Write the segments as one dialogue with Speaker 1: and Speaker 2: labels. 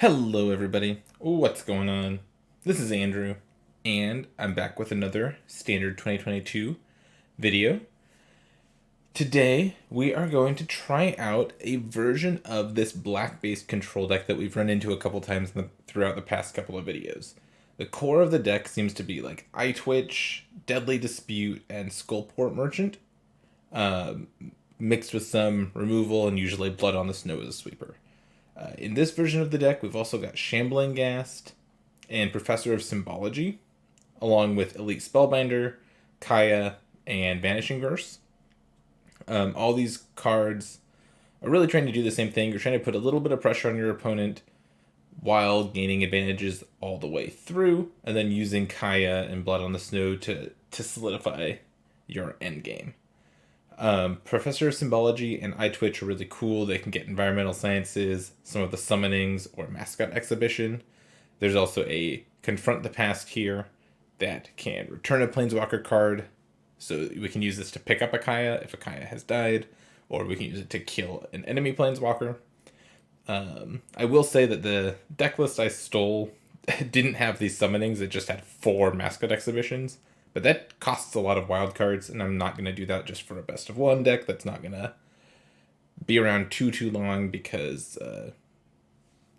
Speaker 1: Hello, everybody. What's going on? This is Andrew, and I'm back with another standard 2022 video. Today, we are going to try out a version of this black-based control deck that we've run into a couple times throughout the past couple of videos. The core of the deck seems to be like Eye Twitch, Deadly Dispute, and Skullport Merchant, mixed with some removal and usually Blood on the Snow as a sweeper. In this version of the deck, we've also got Shambling Ghast and Professor of Symbology, along with Elite Spellbinder, Kaya, and Vanishing Verse. All these cards are really trying to do the same thing. You're trying to put a little bit of pressure on your opponent while gaining advantages all the way through, and then using Kaya and Blood on the Snow to solidify your endgame. Professor of Symbology and Eye Twitch are really cool. They can get Environmental Sciences, some of the Summonings, or Mascot Exhibition. There's also a Confront the Past here that can return a Planeswalker card, so we can use this to pick up a Kaya if a Kaya has died, or we can use it to kill an enemy Planeswalker. I will say that the deck list I stole didn't have these Summonings, it just had 4 Mascot Exhibitions. But that costs a lot of wild cards, and I'm not going to do that just for a best of one deck. That's not going to be around too long because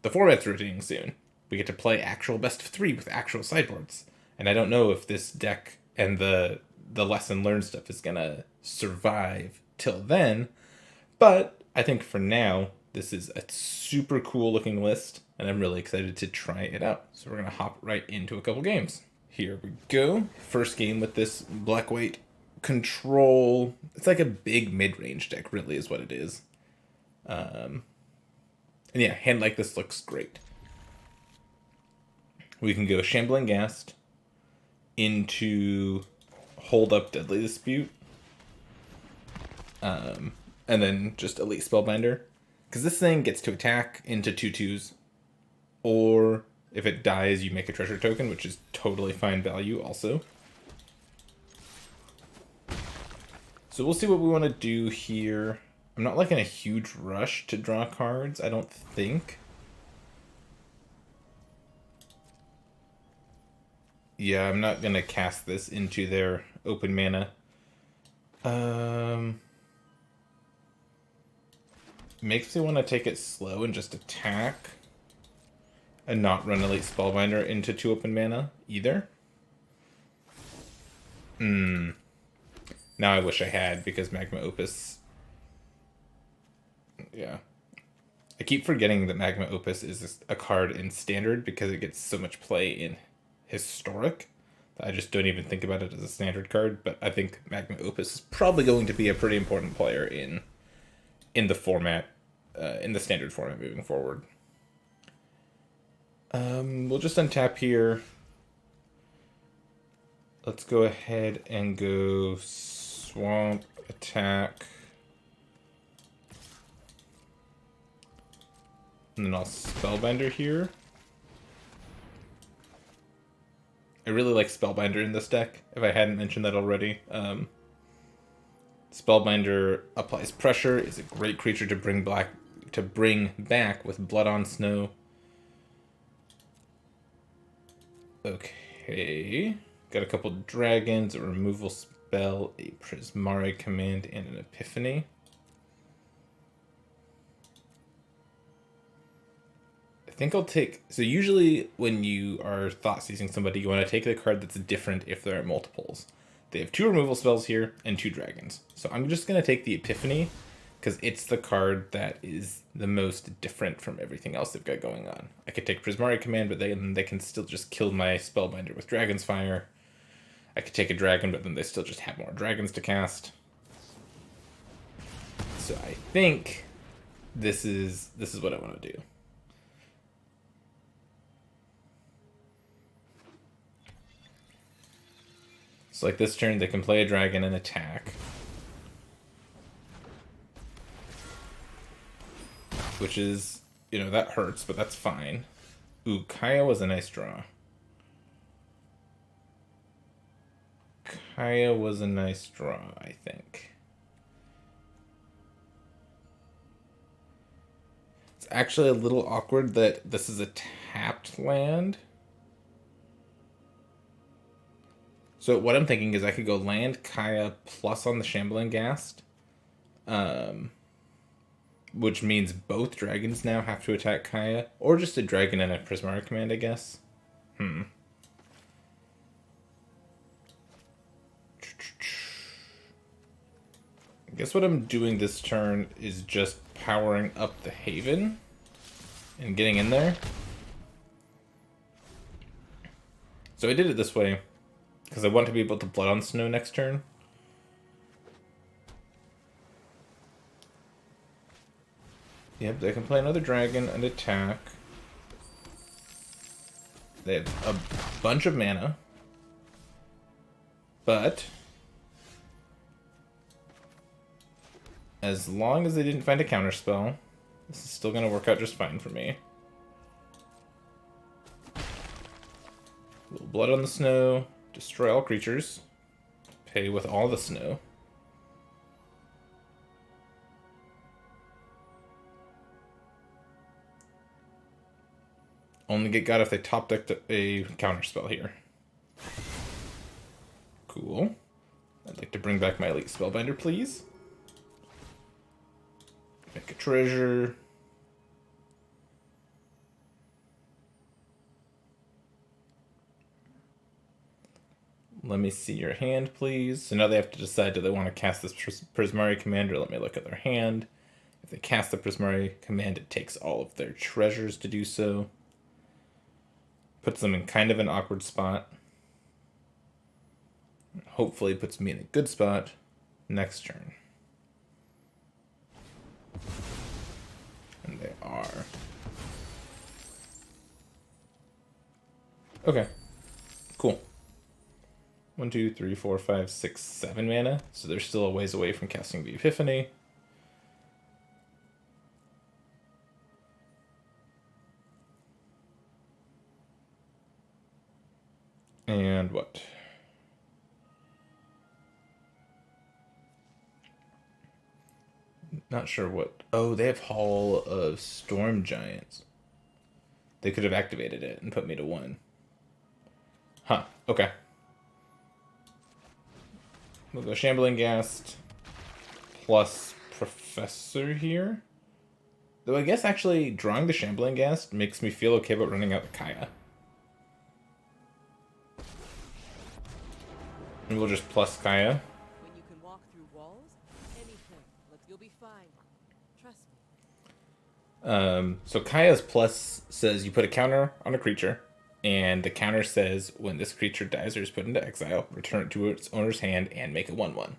Speaker 1: the format's rotating soon. We get to play actual best of 3 with actual sideboards. And I don't know if this deck and the lesson learned stuff is going to survive till then. But I think for now, this is a super cool looking list, and I'm really excited to try it out. So we're going to hop right into a couple games. Here we go. First game with this black-white control. It's like a big mid-range deck, really, is what it is. And yeah, hand like this looks great. We can go Shambling Ghast into Hold Up Deadly Dispute. And then just Elite Spellbinder. Because this thing gets to attack into 2/2s, or if it dies, you make a treasure token, which is totally fine value also. So we'll see what we want to do here. I'm not like in a huge rush to draw cards, I don't think. Yeah, I'm not going to cast this into their open mana. Makes me want to take it slow and just attack. And not run Elite Spellbinder into 2 open mana, either. Now I wish I had, because Magma Opus... Yeah. I keep forgetting that Magma Opus is a card in Standard, because it gets so much play in Historic. I just don't even think about it as a Standard card, but I think Magma Opus is probably going to be a pretty important player in the format, in the Standard format moving forward. We'll just untap here. Let's go ahead and go Swamp, attack. And then I'll Spellbinder here. I really like Spellbinder in this deck, if I hadn't mentioned that already. Spellbinder applies pressure, is a great creature to bring back with Blood on Snow. Okay, got a couple dragons, a removal spell, a Prismari command, and an Epiphany. I think I'll take... So usually when you are thought seizing somebody, you want to take the card that's different if there are multiples. They have 2 removal spells here and 2 dragons. So I'm just going to take the Epiphany, because it's the card that is the most different from everything else they've got going on. I could take Prismari Command, but then they can still just kill my Spellbinder with Dragon's Fire. I could take a dragon, but then they still just have more dragons to cast. So I think this is what I want to do. So like this turn, they can play a dragon and attack. Which is, that hurts, but that's fine. Ooh, Kaya was a nice draw. Kaya was a nice draw, I think. It's actually a little awkward that this is a tapped land. So what I'm thinking is I could go land Kaya plus on the Shambling Ghast, which means both dragons now have to attack Kaya, or just a dragon and a Prismari command, I guess. I guess what I'm doing this turn is just powering up the Haven and getting in there. So I did it this way because I want to be able to Blood on Snow next turn. Yep, they can play another dragon and attack. They have a bunch of mana. But as long as they didn't find a counterspell, this is still going to work out just fine for me. A little Blood on the Snow, destroy all creatures, pay with all the snow. Only get got if they top decked a counterspell here. Cool. I'd like to bring back my Elite Spellbinder, please. Make a treasure. Let me see your hand, please. So now they have to decide, do they want to cast this Prismari command, or let me look at their hand. If they cast the Prismari command, it takes all of their treasures to do so. Puts them in kind of an awkward spot. Hopefully puts me in a good spot next turn. And they are. Okay. Cool. 1, 2, 3, 4, 5, 6, 7 mana. So they're still a ways away from casting the Epiphany. And what? Not sure what. Oh, they have Hall of Storm Giants. They could have activated it and put me to 1. Huh, okay. We'll go Shambling Ghast plus Professor here. Though I guess actually drawing the Shambling Ghast makes me feel okay about running out the Kaya. And we'll just plus Kaya.
Speaker 2: When you can walk through walls, anything, look, you'll be fine. Trust me.
Speaker 1: So Kaya's plus says you put a counter on a creature, and the counter says when this creature dies or is put into exile, return it to its owner's hand and make a 1/1.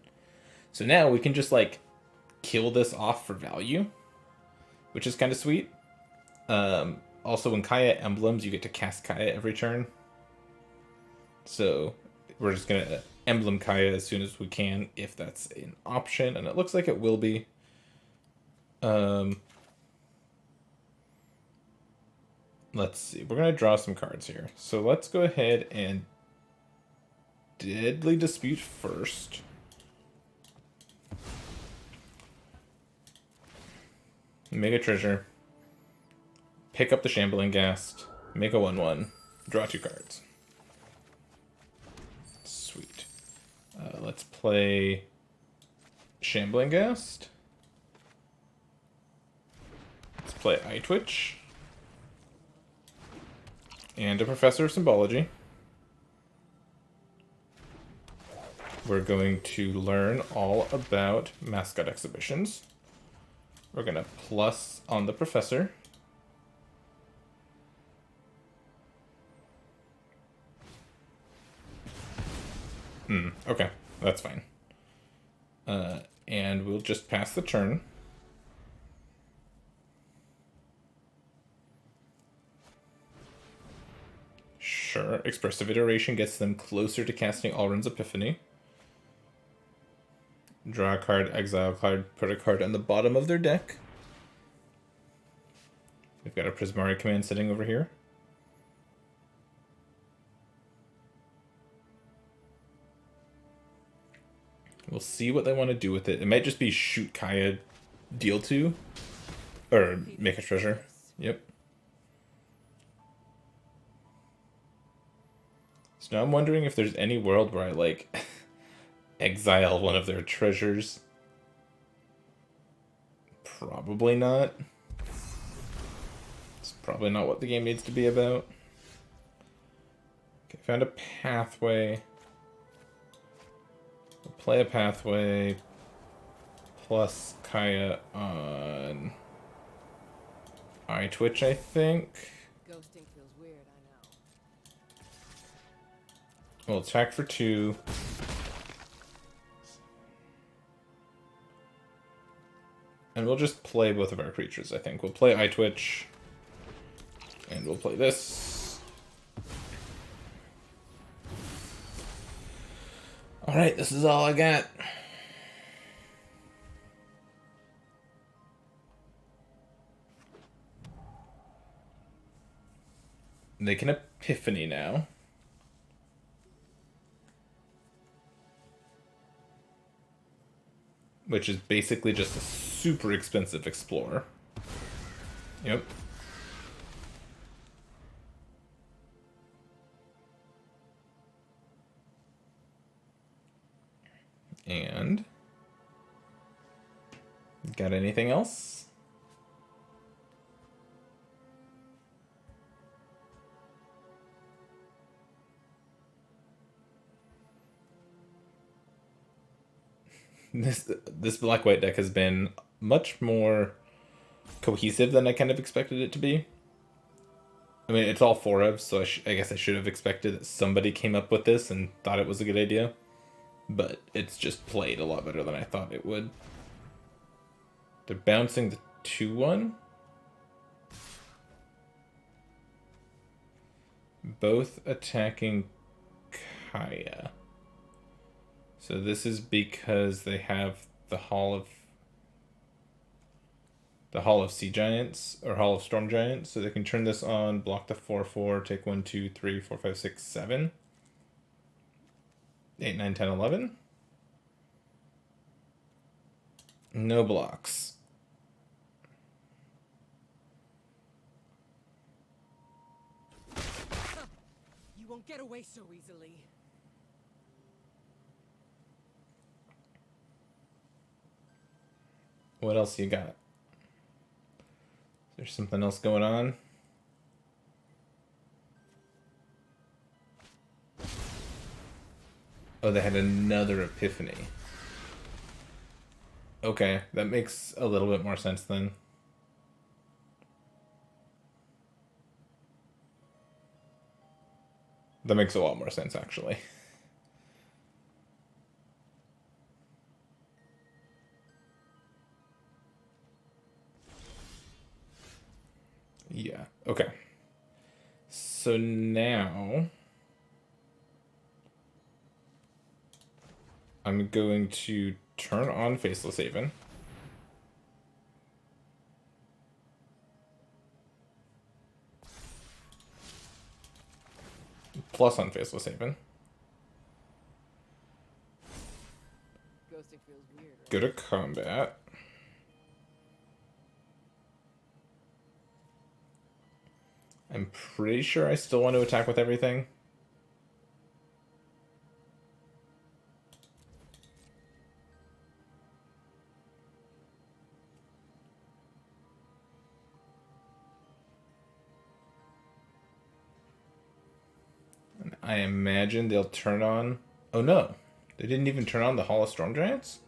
Speaker 1: So now we can just like kill this off for value, which is kind of sweet. Also, when Kaya emblems, you get to cast Kaya every turn. So we're just gonna emblem Kaya as soon as we can, if that's an option, and it looks like it will be. Let's see. We're gonna draw some cards here. So let's go ahead and Deadly Dispute first. Make a treasure. Pick up the Shambling Ghast. Make a 1/1. Draw 2 cards. Sweet. Let's play Shambling Ghast. Let's play Eye Twitch. And a Professor of Symbology. We're going to learn all about mascot exhibitions. We're going to plus on the Professor. Okay, that's fine. And we'll just pass the turn. Sure, Expressive Iteration gets them closer to casting Alrund's Epiphany. Draw a card, exile a card, put a card on the bottom of their deck. We've got a Prismari command sitting over here. We'll see what they want to do with it. It might just be shoot Kaya, deal 2. Or
Speaker 2: Hate
Speaker 1: make a
Speaker 2: to see
Speaker 1: treasure.
Speaker 2: this.
Speaker 1: Yep. So now I'm wondering if there's any world where I, like, exile one of their treasures. Probably not. It's probably not what the game needs to be about. Okay, found a pathway. We'll play a pathway plus Kaya on iTwitch, I think.
Speaker 2: Ghosting feels weird, I know.
Speaker 1: We'll attack for 2. And we'll just play both of our creatures, I think. We'll play iTwitch. And we'll play this. Alright, this is all I got. They can Epiphany now. Which is basically just a super expensive Explorer. Yep. And... got anything else? This black-white deck has been much more cohesive than I kind of expected it to be. I mean, it's all 4 of, so I guess I should have expected that somebody came up with this and thought it was a good idea. But it's just played a lot better than I thought it would. They're bouncing the 2-1. Both attacking Kaya. So this is because they have the Hall of Sea Giants, or Hall of Storm Giants, so they can turn this on, block the 4/4, take 1, 2, 3, 4, 5, 6, 7. 8, 9, 10, 11. No blocks.
Speaker 2: You won't get away so easily.
Speaker 1: What else you got? Is there something else going on? Oh, they had another Epiphany. Okay, that makes a little bit more sense then. That makes a lot more sense, actually. Yeah, okay. So now... I'm going to turn on Faceless Haven. Plus on Faceless Haven.
Speaker 2: Ghosting feels weird, right?
Speaker 1: Go to combat. I'm pretty sure I still want to attack with everything. I imagine they'll turn on... Oh no, they didn't even turn on the Hall of Storm Giants?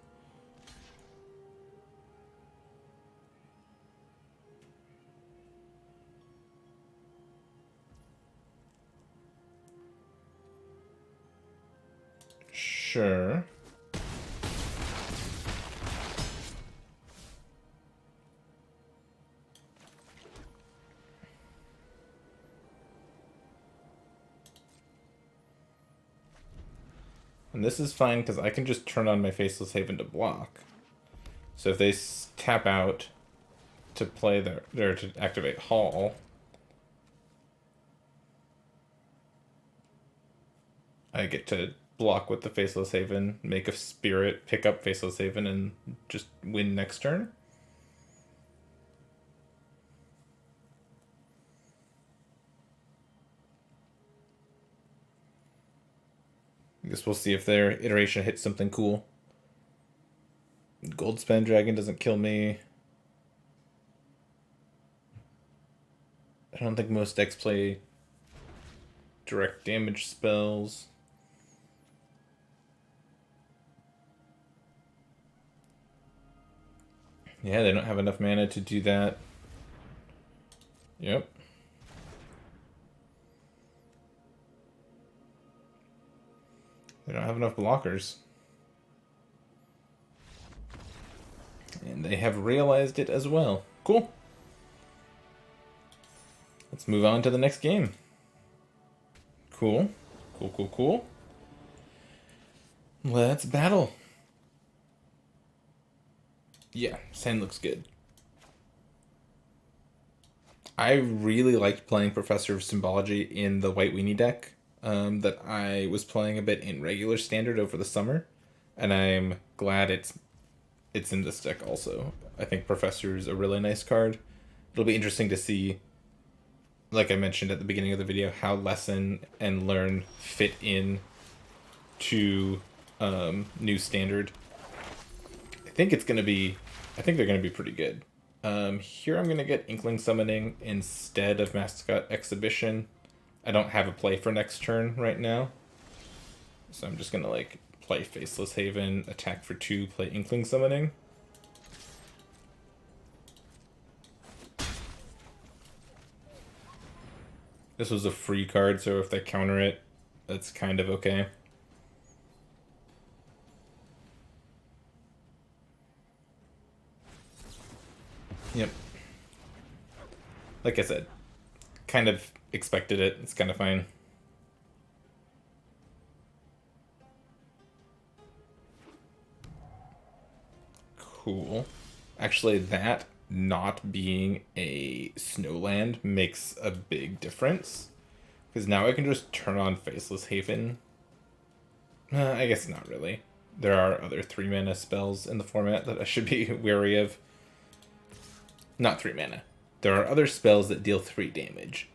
Speaker 1: Sure. And this is fine because I can just turn on my Faceless Haven to block. So if they tap out to play to activate Hall, I get to block with the Faceless Haven, make a Spirit, pick up Faceless Haven, and just win next turn. I guess we'll see if their iteration hits something cool. Gold Spend Dragon doesn't kill me. I don't think most decks play direct damage spells. Yeah, they don't have enough mana to do that. Yep. They don't have enough blockers. And they have realized it as well. Cool. Let's move on to the next game. Cool. Cool, cool, cool. Let's battle. Yeah, sand looks good. I really liked playing Professor of Symbology in the White Weenie deck that I was playing a bit in regular standard over the summer, and I'm glad it's in this deck also. I think Professor is a really nice card. It'll be interesting to see, like I mentioned at the beginning of the video, how Lesson and Learn fit in to new standard. I think they're going to be pretty good. Here I'm going to get Inkling Summoning instead of Mascot Exhibition. I don't have a play for next turn right now. So I'm just going to like play Faceless Haven, attack for 2, play Inkling Summoning. This was a free card, so if they counter it, that's kind of okay. Yep. Like I said, kind of expected it. It's kind of fine. Cool. Actually, that not being a snowland makes a big difference. Because now I can just turn on Faceless Haven. I guess not really. There are other 3 mana spells in the format that I should be wary of. Not 3 mana. There are other spells that deal 3 damage.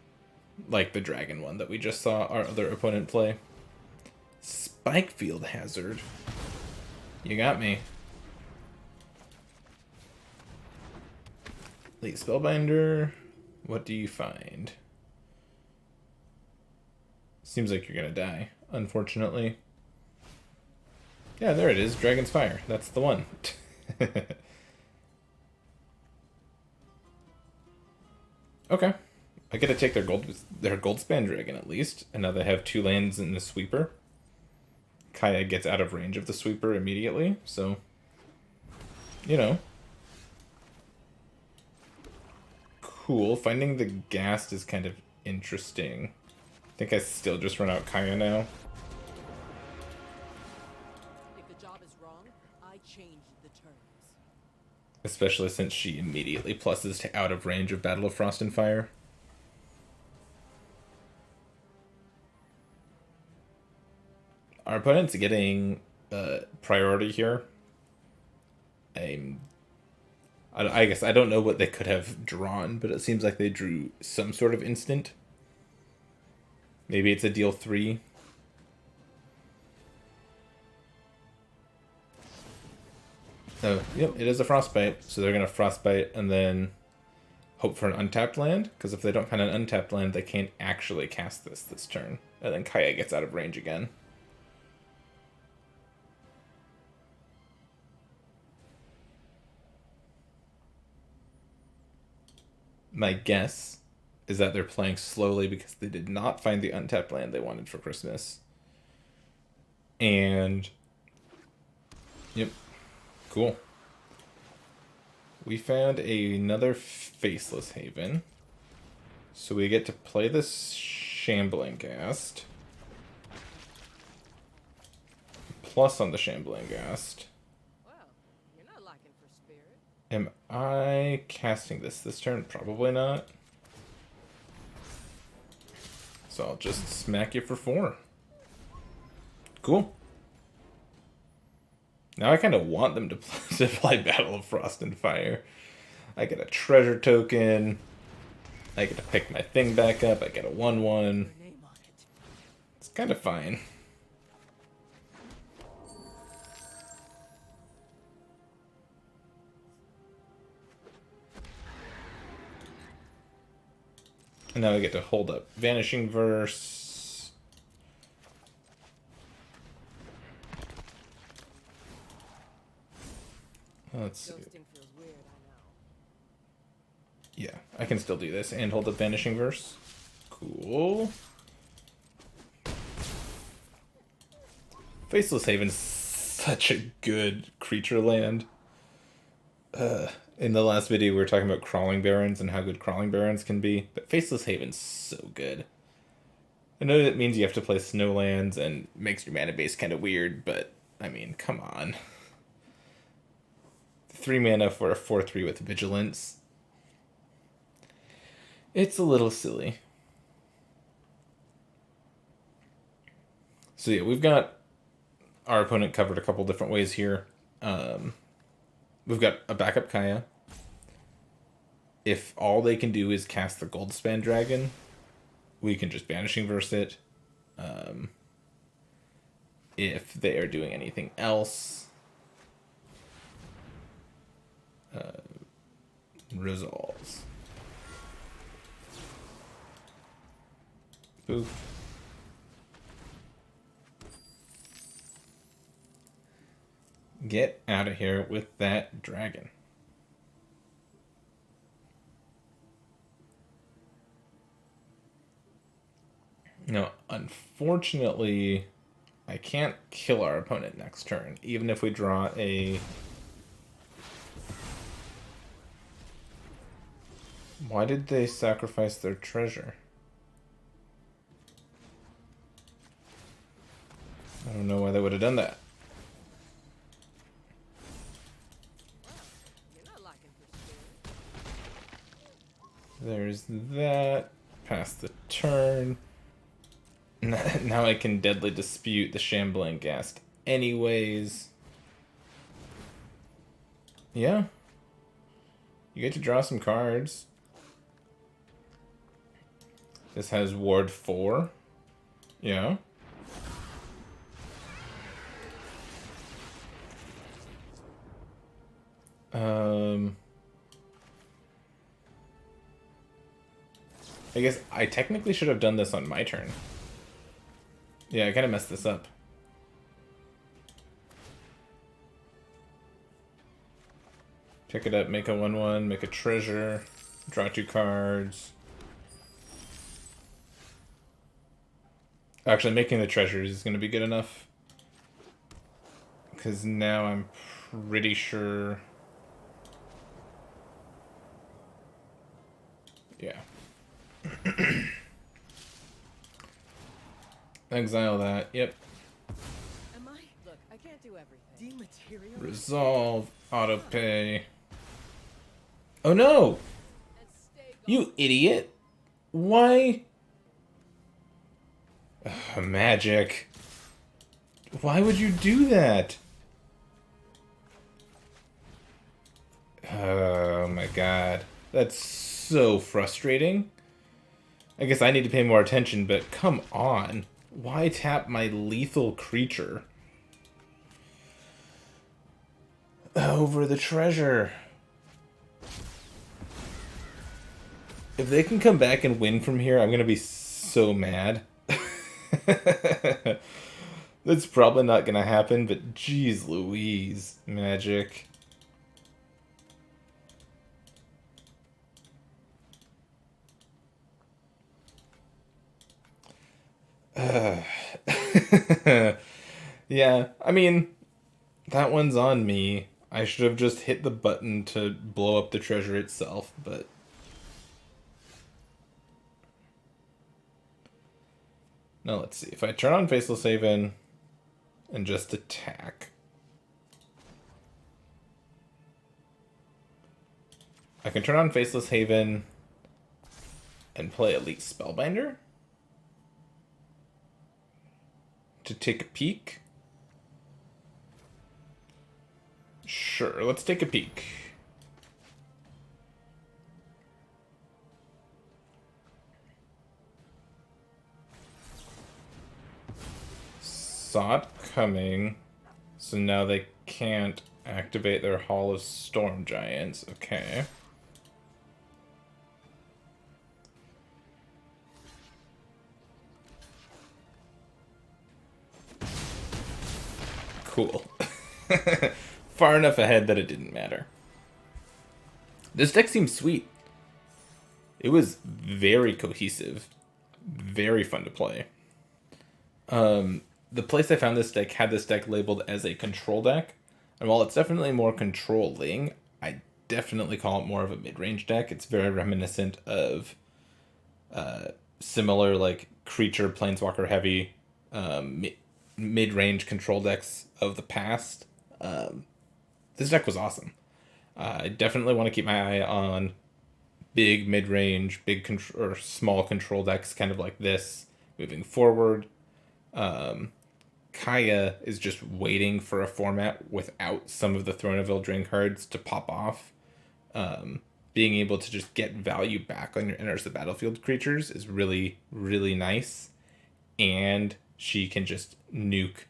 Speaker 1: Like the dragon one that we just saw our other opponent play. Spikefield Hazard. You got me. Late Spellbinder. What do you find? Seems like you're gonna die, unfortunately. Yeah, there it is. Dragon's Fire. That's the one. Okay. I get to take their Goldspan Dragon at least, and now they have 2 lands in the sweeper. Kaya gets out of range of the sweeper immediately, so you know. Cool. Finding the Ghast is kind of interesting. I think I still just run out Kaya now.
Speaker 2: If the job is wrong, I change the terms.
Speaker 1: Especially since she immediately pluses to out of range of Battle of Frost and Fire. Our opponent's getting priority here. I guess I don't know what they could have drawn, but it seems like they drew some sort of instant. Maybe it's a deal 3. Oh, yep, it is a Frostbite. So they're going to Frostbite and then hope for an untapped land. Because if they don't find an untapped land, they can't actually cast this turn. And then Kaya gets out of range again. My guess is that they're playing slowly because they did not find the untapped land they wanted for Christmas. And yep, cool. We found another Faceless Haven. So we get to play this Shambling Ghast. Plus on the Shambling Ghast.
Speaker 2: Well, you're not lacking for spirit.
Speaker 1: Am I casting this turn? Probably not. So I'll just smack you for 4. Cool. Now I kind of want them to play Battle of Frost and Fire. I get a treasure token. I get to pick my thing back up. I get a 1/1.
Speaker 2: Your name on it.
Speaker 1: It's kind of fine. And now I get to hold up Vanishing Verse. Let's see.
Speaker 2: Ghosting feels weird, I know.
Speaker 1: Yeah, I can still do this and hold up Vanishing Verse. Cool. Faceless Haven's such a good creature land. In the last video, we were talking about Crawling Barrens and how good Crawling Barrens can be, but Faceless Haven's so good. I know that means you have to play Snowlands and makes your mana base kind of weird, but I mean, come on. 3 mana for a 4/3 with Vigilance. It's a little silly. So yeah, we've got our opponent covered a couple different ways here. We've got a backup Kaya. If all they can do is cast the Goldspan Dragon, we can just Banishing Verse it. If they are doing anything else, resolves. Boop. Get out of here with that dragon. Now, unfortunately, I can't kill our opponent next turn, even if we draw a... Why did they sacrifice their treasure? I don't know why they would have done that.
Speaker 2: You're not lacking for spirit.
Speaker 1: There's that. Pass the turn. Now I can Deadly Dispute the Shambling Ghast anyways. Yeah. You get to draw some cards. This has Ward 4. Yeah. I guess I technically should have done this on my turn. Yeah, I kind of messed this up. Pick it up, make a 1/1, make a treasure, draw 2 cards. Actually, making the treasures is going to be good enough. Because now I'm pretty sure... Yeah. Exile that, yep.
Speaker 2: Am I? Look, I can't do everything. Dematerial?
Speaker 1: Resolve, autopay. Oh no!
Speaker 2: And stay gone.
Speaker 1: You idiot! Why? Ugh, magic. Why would you do that? Oh my god. That's so frustrating. I guess I need to pay more attention, but come on. Why tap my lethal creature over the treasure? If they can come back and win from here, I'm going to be so mad. That's probably not going to happen, but geez Louise, Magic. Yeah, I mean, that one's on me. I should have just hit the button to blow up the treasure itself, but... Now let's see. If I turn on Faceless Haven and just attack... I can turn on Faceless Haven and play Elite Spellbinder to take a peek. Sure, let's take a peek. Saw it coming, so now they can't activate their Hall of Storm Giants. Okay. Cool. Far enough ahead that it didn't matter. This deck seems sweet. It was very cohesive. Very fun to play. The place I found this deck had this deck labeled as a control deck. And while it's definitely more controlling, I definitely call it more of a mid-range deck. It's very reminiscent of similar like creature planeswalker heavy mid-range control decks of the past. This deck was awesome. I definitely want to keep my eye on big mid-range, or small control decks, kind of like this, moving forward. Kaya is just waiting for a format without some of the Throne of Eldraine cards to pop off. Being able to just get value back on your enters the battlefield creatures is really, really nice. And she can just nuke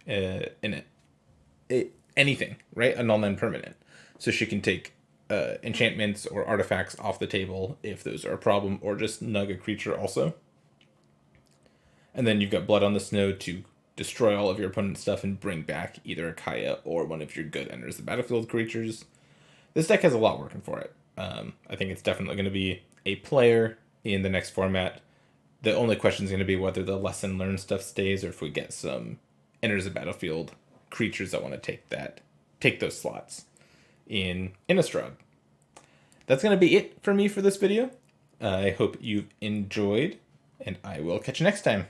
Speaker 1: anything, right? A null and permanent. So she can take enchantments or artifacts off the table if those are a problem, or just nug a creature also. And then you've got Blood on the Snow to destroy all of your opponent's stuff and bring back either a Kaya or one of your good enters the battlefield creatures. This deck has a lot working for it. I think it's definitely going to be a player in the next format. The only question is going to be whether the lesson learned stuff stays, or if we get some enters the battlefield creatures that want to take those slots in Innistrad. That's going to be it for me for this video. I hope you've enjoyed, and I will catch you next time.